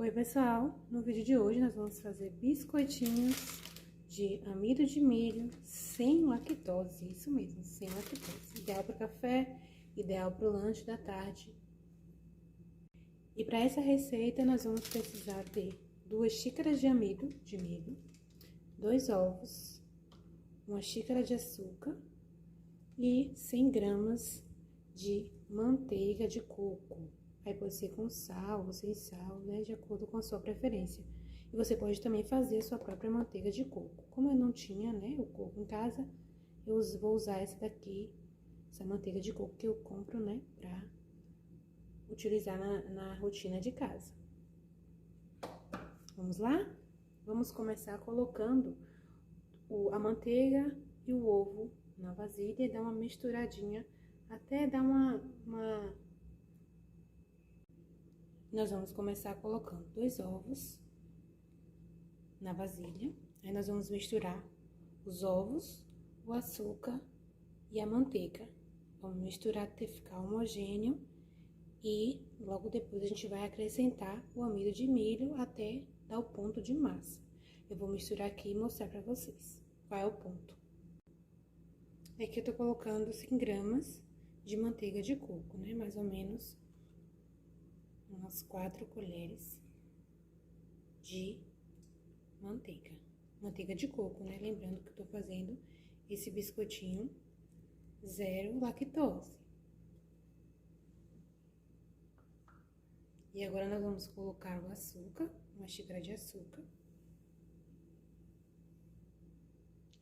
Oi pessoal, no vídeo de hoje nós vamos fazer biscoitinhos de amido de milho sem lactose, isso mesmo, sem lactose. Ideal para café, ideal para o lanche da tarde. E para essa receita nós vamos precisar de 2 xícaras de amido de milho, 2 ovos, 1 xícara de açúcar e 100 gramas de manteiga de coco. Aí pode ser com sal ou sem sal, né? De acordo com a sua preferência. E você pode também fazer a sua própria manteiga de coco. Como eu não tinha, né, o coco em casa, eu vou usar essa daqui, essa manteiga de coco que eu compro, né, pra utilizar na rotina de casa. Vamos lá? Vamos começar colocando a manteiga e o ovo na vasilha e dar uma misturadinha até dar Nós vamos começar colocando 2 ovos na vasilha. Aí nós vamos misturar os ovos, o açúcar e a manteiga. Vamos misturar até ficar homogêneo e logo depois a gente vai acrescentar o amido de milho até dar o ponto de massa. Eu vou misturar aqui e mostrar pra vocês qual é o ponto. Aqui eu tô colocando 100 gramas de manteiga de coco, né? Mais ou menos umas 4 colheres de manteiga. Manteiga de coco, né? Lembrando que eu tô fazendo esse biscoitinho zero lactose. E agora nós vamos colocar o açúcar, 1 xícara de açúcar.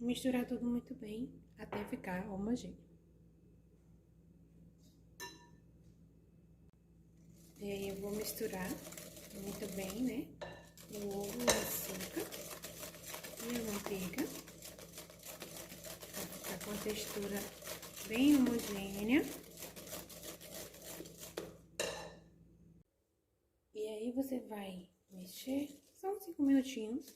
Misturar tudo muito bem até ficar homogêneo. E aí eu vou misturar muito bem, né? O ovo, o açúcar e a manteiga. Pra ficar com a textura bem homogênea. E aí você vai mexer só uns 5 minutinhos,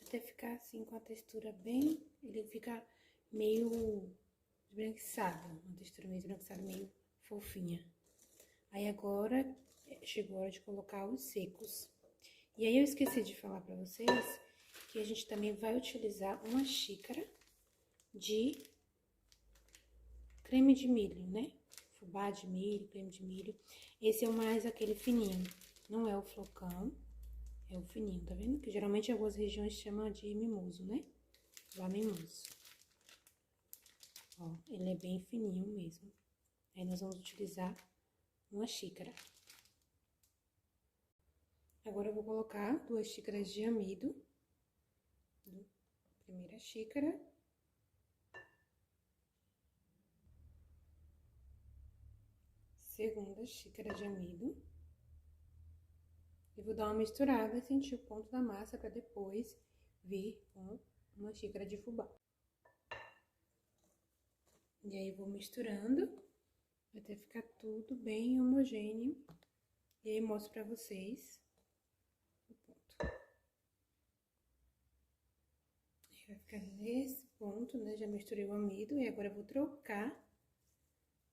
até ficar assim com a textura bem... Ele fica meio esbranquiçado, uma textura meio esbranquiçada, meio fofinha. Aí agora chegou a hora de colocar os secos. E aí eu esqueci de falar pra vocês que a gente também vai utilizar 1 xícara de creme de milho, né? Fubá de milho, creme de milho. Esse é o mais aquele fininho, não é o flocão, é o fininho, tá vendo? Que geralmente algumas regiões chamam de mimoso, né? Fubá mimoso. Ó, ele é bem fininho mesmo. Aí nós vamos utilizar 1 xícara. Agora eu vou colocar 2 xícaras de amido. Primeira xícara. Segunda xícara de amido. E vou dar uma misturada e sentir o ponto da massa para depois vir com 1 xícara de fubá. E aí vou misturando até ficar tudo bem homogêneo. E aí mostro pra vocês o ponto. Vai ficar nesse ponto, né? Já misturei o amido e agora eu vou trocar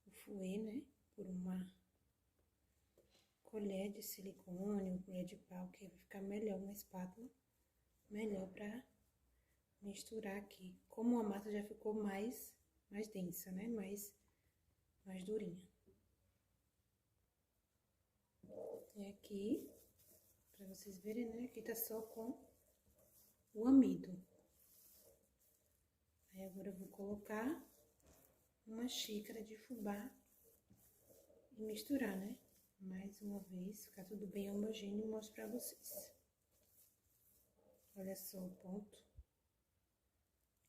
o fouet, né? Por uma colher de silicone, uma colher de pau, que vai ficar melhor, uma espátula, melhor pra misturar aqui. Como a massa já ficou mais densa, né? Mais durinha. E aqui, pra vocês verem, né? Aqui tá só com o amido. Aí agora eu vou colocar 1 xícara de fubá e misturar, né? Mais uma vez, ficar tudo bem homogêneo e mostro pra vocês. Olha só o ponto.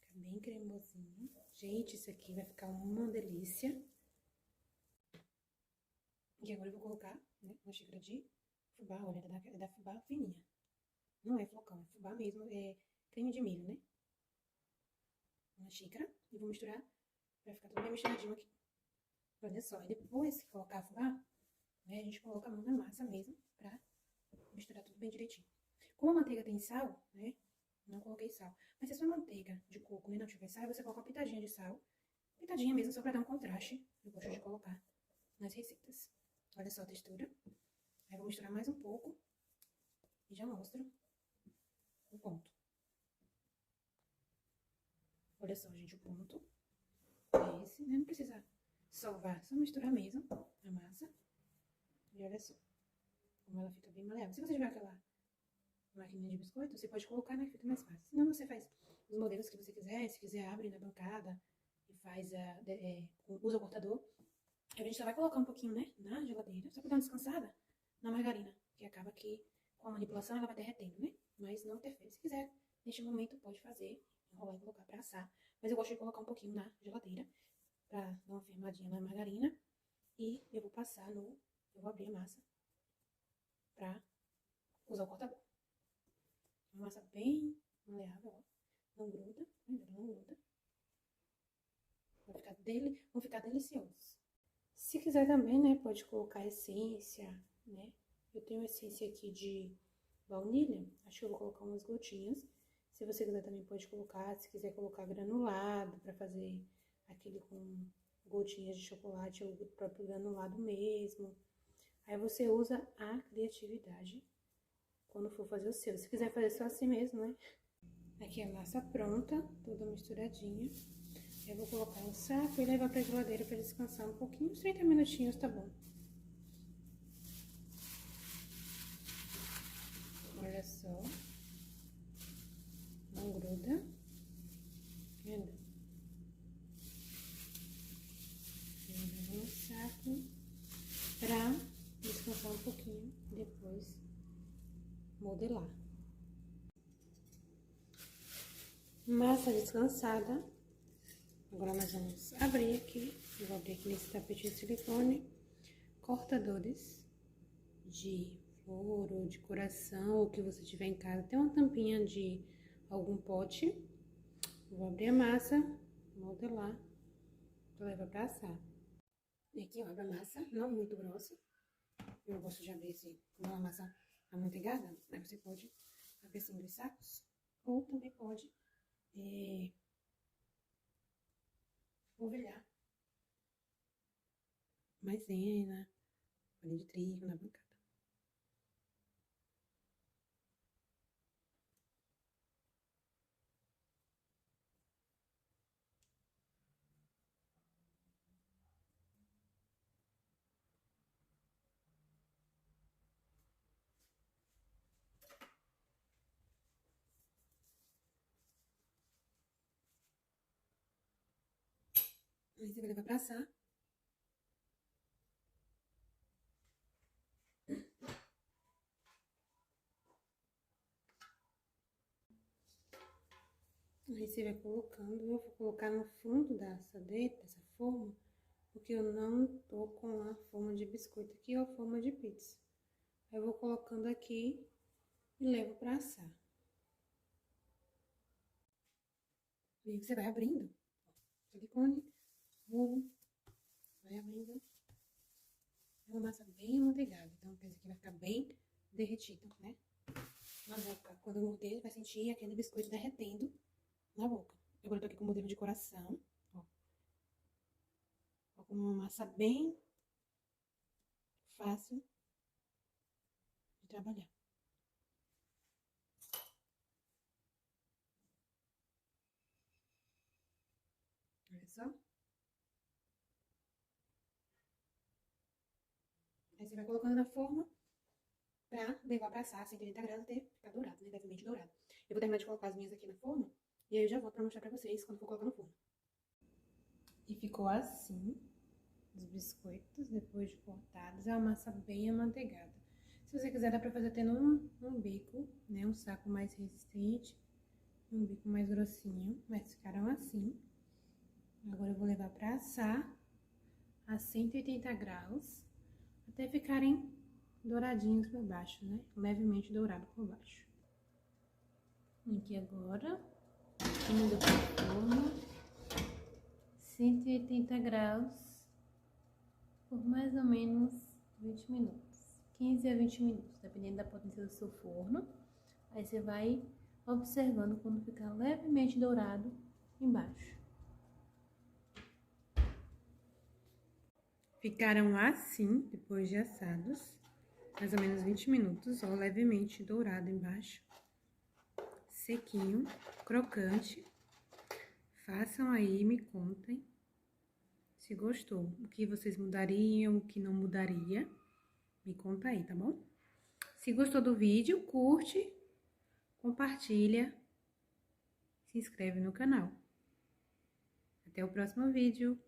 Fica bem cremosinho. Gente, isso aqui vai ficar uma delícia. E agora eu vou colocar, né, 1 xícara de fubá. Olha, é da fubá fininha. Não é flocão, é fubá mesmo, é creme de milho, né? 1 xícara. E vou misturar, vai ficar tudo bem misturadinho aqui. Olha só, e depois que colocar a fubá, né, a gente coloca a mão na massa mesmo, pra misturar tudo bem direitinho. Como a manteiga tem sal, né, não coloquei sal. Mas se a sua manteiga de coco não tiver sal, você coloca uma pitadinha de sal. Pitadinha mesmo, só pra dar um contraste. Eu gosto de colocar nas receitas. Olha só a textura. Aí vou misturar mais um pouco. e já mostro o ponto. Olha só, gente, o ponto é esse, né? Não precisa salvar, só misturar mesmo a massa. E olha só como ela fica bem maleável. Se você tiver aquela maquininha de biscoito, você pode colocar, né, que fica mais fácil. Senão você faz os modelos que você quiser, se quiser abre na bancada e faz usa o cortador. A gente só vai colocar um pouquinho, né, na geladeira, só pra dar uma descansada na margarina, que acaba que com a manipulação ela vai derretendo, né? Mas não interfere. Se quiser, neste momento pode fazer, enrolar e colocar pra assar. Mas eu gosto de colocar um pouquinho na geladeira pra dar uma firmadinha na margarina. E eu vou passar no... Eu vou abrir a massa pra usar o cortador. Uma massa bem maleável, ó. Não gruda, ainda não gruda. Vão ficar deliciosos. Se quiser também, né, pode colocar essência, né? Eu tenho essência aqui de baunilha, acho que eu vou colocar umas gotinhas. Se você quiser também pode colocar, se quiser colocar granulado para fazer aquele com gotinhas de chocolate ou o próprio granulado mesmo. Aí você usa a criatividade quando for fazer o seu. Se quiser fazer só assim mesmo, né? Aqui a massa pronta, toda misturadinha. Eu vou colocar no saco e levar pra geladeira pra descansar um pouquinho, uns 30 minutinhos, tá bom? Olha só. Não gruda. Vendo? Eu levo no saco pra descansar um pouquinho e depois modelar. Massa descansada. Agora nós vamos abrir aqui. Eu vou abrir aqui nesse tapete de silicone. Cortadores de flor ou de coração, ou que você tiver em casa. Tem uma tampinha de algum pote. Eu vou abrir a massa, modelar, pra levar pra assar. E aqui eu abro a massa, não muito grossa. Eu gosto de abrir assim, com uma massa amanteigada. Aí você pode abrir assim 2 sacos. Ou também pode polvilhar maisena, farinha de trigo na bancada. Aí você vai levar pra assar. Aí você vai colocando, eu vou colocar no fundo da assadeira, dessa forma, porque eu não tô com a forma de biscoito aqui ou a forma de pizza. Aí eu vou colocando aqui e levo pra assar. E aí você vai abrindo, silicone, rolo, vai abrindo. É uma massa bem amanteigada, então quer dizer que vai ficar bem derretido, né? Na boca, quando eu morder, vai sentir aquele biscoito derretendo na boca. Agora eu tô aqui com o modelo de coração, ó. Com uma massa bem fácil de trabalhar. Olha só. Aí você vai colocando na forma pra levar pra assar 180 graus até ficar dourado, né? Levemente dourado. Eu vou terminar de colocar as minhas aqui na forma e aí eu já volto pra mostrar pra vocês quando for colocar no forno. E ficou assim, os biscoitos, depois de cortados. É uma massa bem amanteigada. Se você quiser, dá pra fazer até num bico, né? Um saco mais resistente, um bico mais grossinho, mas ficaram assim. Agora eu vou levar pra assar a 180 graus, até ficarem douradinhos por baixo, né? Levemente dourado por baixo. Aqui agora, indo pro forno, 180 graus, por mais ou menos 20 minutos. 15 a 20 minutos, dependendo da potência do seu forno. Aí você vai observando quando ficar levemente dourado embaixo. Ficaram assim, depois de assados. mais ou menos 20 minutos, ó, levemente dourado embaixo. Sequinho, crocante. Façam aí, me contem se gostou. O que vocês mudariam, o que não mudaria. Me conta aí, tá bom? Se gostou do vídeo, curte, compartilha, se inscreve no canal. Até o próximo vídeo.